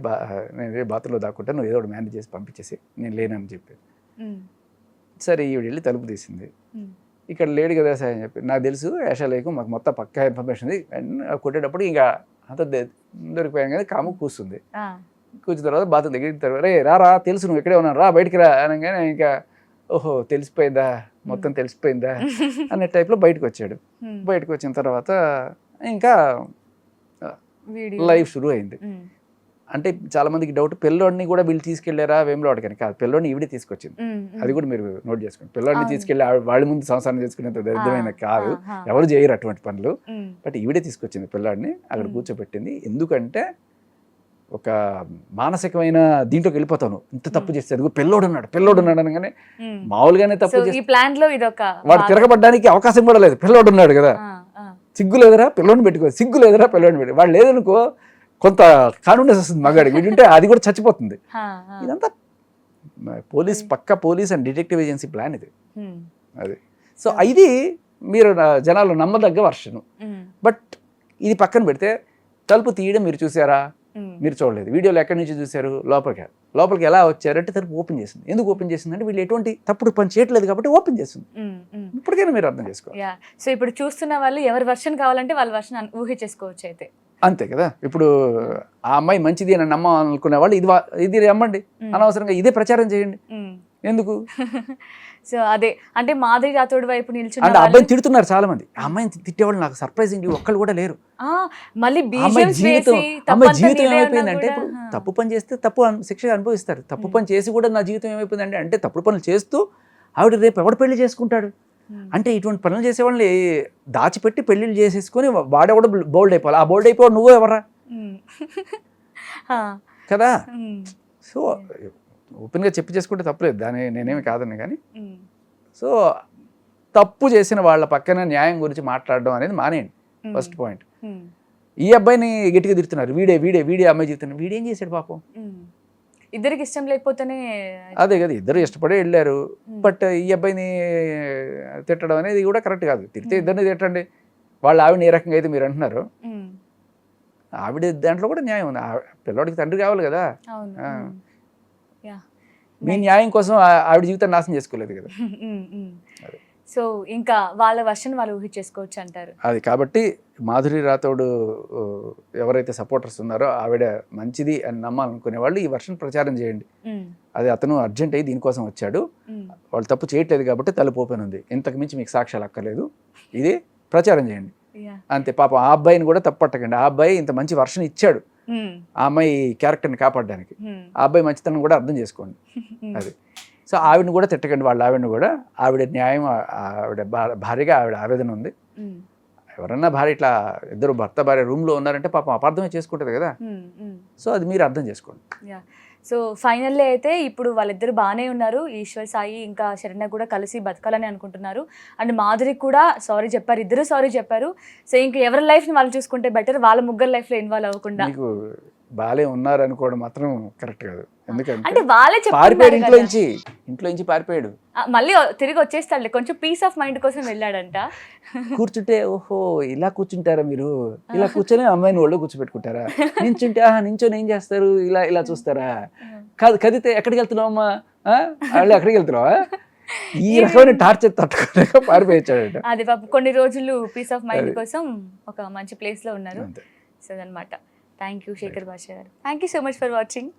నేను బాత్రూంలో దాక్కుంటా, నువ్వు ఏదో ఒకటి మేనేజ్ చేసి పంపించేసి నేను లేనని చెప్పి. సరే ఈవిడ వెళ్ళి తలుపు తీసింది. ఇక్కడ లేడు కదా సార్ అని చెప్పి, నాకు తెలుసు యాషాలేకు మాకు మొత్తం పక్కా ఇన్ఫర్మేషన్ ఉంది. కొట్టేటప్పుడు ఇంకా అంత దొరికిపోయాను కదా, కాము కూర్చుంది. కూర్చున్న తర్వాత బాత్రూమ్ దగ్గరికి తర్వాత రే రా తెలుసు నువ్వు ఇక్కడే ఉన్నాను రా బయటికి రా అనగానే ఇంకా ఓహో తెలిసిపోయిందా మొత్తం తెలిసిపోయిందా అనే టైప్లో బయటకు వచ్చాడు. బయటకు వచ్చిన తర్వాత ఇంకా లైఫ్ షురూ అయింది. అంటే చాలా మందికి డౌట్, పిల్లోడిని కూడా వీళ్ళు తీసుకెళ్లారా వేములవాడకి అని. కాదు, పిల్లోడిని ఈవిడే తీసుకొచ్చింది. అది కూడా మీరు నోట్ చేసుకోండి. పిల్లోడిని తీసుకెళ్ళి వాళ్ళ ముందు సంసారం చేసుకునేంత దరిద్రమైన కాదు, ఎవరు చేయరు అటువంటి పనులు. బట్ ఈవిడే తీసుకొచ్చింది పిల్లాడిని, అక్కడ కూర్చోబెట్టింది. ఎందుకంటే ఒక మానసికమైన దీంట్లోకి వెళ్ళిపోతాను. ఇంత తప్పు చేస్తాడు, పిల్లోడు ఉన్నాడు అనగానే మామూలుగానే తప్పు వాడు తిరగబడ్డానికి అవకాశం కూడా లేదు. పిల్లోడు ఉన్నాడు కదా, సిగ్గు లేదరా పిల్లోడిని పెట్టుకో, సిగ్గు లేదరా పిల్లోడిని పెట్టుకో. వాడు లేదనుకో కొంత కాన్ఫిడెన్స్ వస్తుంది మగాడికి, వింటుంటే అది కూడా చచ్చిపోతుంది. ఇదంతా పక్కా police and detective agency plan ఇది. అది సో ఇది మీరు జనాలు నమ్మదగ్గ వర్షను. బట్ ఇది పక్కన పెడితే తలుపు తీయడం మీరు చూసారా? మీరు చూడలేదు. వీడియోలో ఎక్కడి నుంచి చూశారు? లోపలికి ఎలా వచ్చారంటే తలుపు ఓపెన్ చేసింది. ఎందుకు ఓపెన్ చేసింది అంటే వీళ్ళు ఎటువంటి తప్పుడు పని చేయట్లేదు కాబట్టి ఓపెన్ చేస్తుంది. ఇప్పటికైనా మీరు అర్థం చేసుకోవాలి. సో ఇప్పుడు చూస్తున్న వాళ్ళు ఎవరి వర్షన్ కావాలంటే వాళ్ళ వర్షన్ ఊహించేసుకోవచ్చు అయితే. అంతే కదా. ఇప్పుడు ఆ అమ్మాయి మంచిది అని నమ్మాలనుకునే వాళ్ళు ఇది నమ్మండి, అనవసరంగా ఇదే ప్రచారం చేయండి. ఎందుకు? సో అదే అంటే మాధురి రాథోడ్ వైపు నిల్చున్న అంటే అబ్బాయిని తిడుతున్నారు చాలా మంది. ఆ అమ్మాయిని తిట్టేవాళ్ళు నాకు సర్ప్రైజింగ్ ఒక్కళ్ళు కూడా లేరు. మళ్ళీ అమ్మాయి జీవితం ఏమైపోయిందంటే, ఇప్పుడు తప్పు పని చేస్తే తప్పు శిక్ష అనుభవిస్తారు. తప్పు పని చేసి కూడా నా జీవితం ఏమైపోయిందంటే, అంటే తప్పుడు పనులు చేస్తూ ఆవిడ రేపు ఎవడు పెళ్లి చేసుకుంటాడు అంటే, ఇటువంటి పనులు చేసే వాళ్ళని దాచిపెట్టి పెళ్లిళ్ళు చేసేసుకొని వాడెవడ బోల్డ్ అయిపోవాలి. ఆ బోల్డ్ అయిపోవాలి నువ్వు ఎవరా కదా. సో ఓపెన్గా చెప్పి చేసుకుంటే తప్పులేదు, దాని నేనేమి కాదని. కానీ సో తప్పు చేసిన వాళ్ళ పక్కన న్యాయం గురించి మాట్లాడడం అనేది మానేయండి. First point. ఈ అబ్బాయిని గట్టిగా తిడుతున్నారు, వీడే అమ్మాయి చెప్తున్నారు. వీడేం చేశాడు పాపం? ఇద్దరికి ఇష్టం లేకపోతేనే అదే కదా, ఇద్దరు ఇష్టపడే వెళ్ళారు. బట్ ఈ అబ్బాయిని తిట్టడం అనేది కూడా కరెక్ట్ కాదు. తిడితే ఇద్దరిని తిట్టండి. వాళ్ళు ఆవిడ ఏ రకంగా అయితే మీరు అంటున్నారు, ఆవిడ దాంట్లో కూడా న్యాయం ఉంది. పిల్లవాడికి తండ్రి కావాలి కదా. మీ న్యాయం కోసం ఆవిడ జీవితాన్ని నాశనం చేసుకోలేదు కదా. సో ఇంకా వాళ్ళ వర్షన్ వాళ్ళు ఊహించేసుకోవచ్చు అంటారు. అది కాబట్టి మాధురి రాథోడ్ ఎవరైతే సపోర్టర్స్ ఉన్నారో ఆవిడ మంచిది అని నమ్మాలనుకునే వాళ్ళు ఈ వర్షన్ ప్రచారం చేయండి. అది అతను అర్జెంట్ అయ్యి దీనికోసం వచ్చాడు, వాళ్ళు తప్పు చేయట్లేదు కాబట్టి తలుపు ఓపెన్ ఉంది, ఇంతకు మించి మీకు సాక్ష్యాలు అక్కర్లేదు, ఇది ప్రచారం చేయండి అంతే. పాపం ఆ అబ్బాయిని కూడా తప్పట్టకండి. ఆ అబ్బాయి ఇంత మంచి వర్షన్ ఇచ్చాడు ఆ అమ్మాయి క్యారెక్టర్ని కాపాడడానికి. ఆ అబ్బాయి మంచితనం కూడా అర్థం చేసుకోండి. అది సో ఆవిడని కూడా తిట్టకండి. వాళ్ళ ఆవిడని కూడా, ఆవిడ న్యాయం, ఆవిడ భార్యగా ఆవిడ ఆవేదన ఉంది. ఎవరన్నా భార్య ఇట్లా ఇద్దరు భర్త భార్య రూమ్లో ఉన్నారంటే పాపం అపార్థమే చేసుకుంటుంది కదా. సో అది మీరు అర్థం చేసుకోండి. సో ఫైనల్లీ అయితే ఇప్పుడు వాళ్ళిద్దరు బాగానే ఉన్నారు. ఈశ్వర్ సాయి ఇంకా శరణ్య కూడా కలిసి బతకాలని అనుకుంటున్నారు. అండ్ మాధురికి కూడా సారీ చెప్పారు, ఇద్దరు సారీ చెప్పారు. సో ఇంకా ఎవరి లైఫ్ని వాళ్ళు చూసుకుంటే బెటర్, వాళ్ళ ముగ్గురు లైఫ్లో ఇన్వాల్వ్ అవ్వకుండా. మీకు బాలే ఉన్నారు అనుకోవడం మాత్రం కరెక్ట్ కాదు. ఎందుకంటే అంటే వాళ్ళే పారిపోయాడు, ఇంట్లో నుంచి పారిపోయాడు, మళ్ళీ తిరిగి వచ్చేస్తాడు. కొంచెం పీస్ ఆఫ్ మైండ్ కోసం వెళ్ళాడంట. కూర్చుంటే ఓహో ఇలా కూర్చుంటారా మీరు, ఇలా కూర్చొని అమ్మాయిని ఒళ్ళో కూర్చోబెట్టుకుంటారా, నించుంటే నించొని ఏం చేస్తారు, ఇలా చూస్తారా, కదితే ఎక్కడికి వెళ్తున్నావు అమ్మా, వాళ్ళు ఎక్కడికి వెళ్తున్నావా, ఈ రకమైన టార్చర్ తట్టుకోలేక పారిపోయాడు. అది పాపం కొన్ని రోజులు పీస్ ఆఫ్ మైండ్ కోసం ఒక మంచి ప్లేస్ లో ఉన్నారు. సో అదనమాట. థ్యాంక్ యూ శేఖర్ భాష గారు. Thank you so much for watching.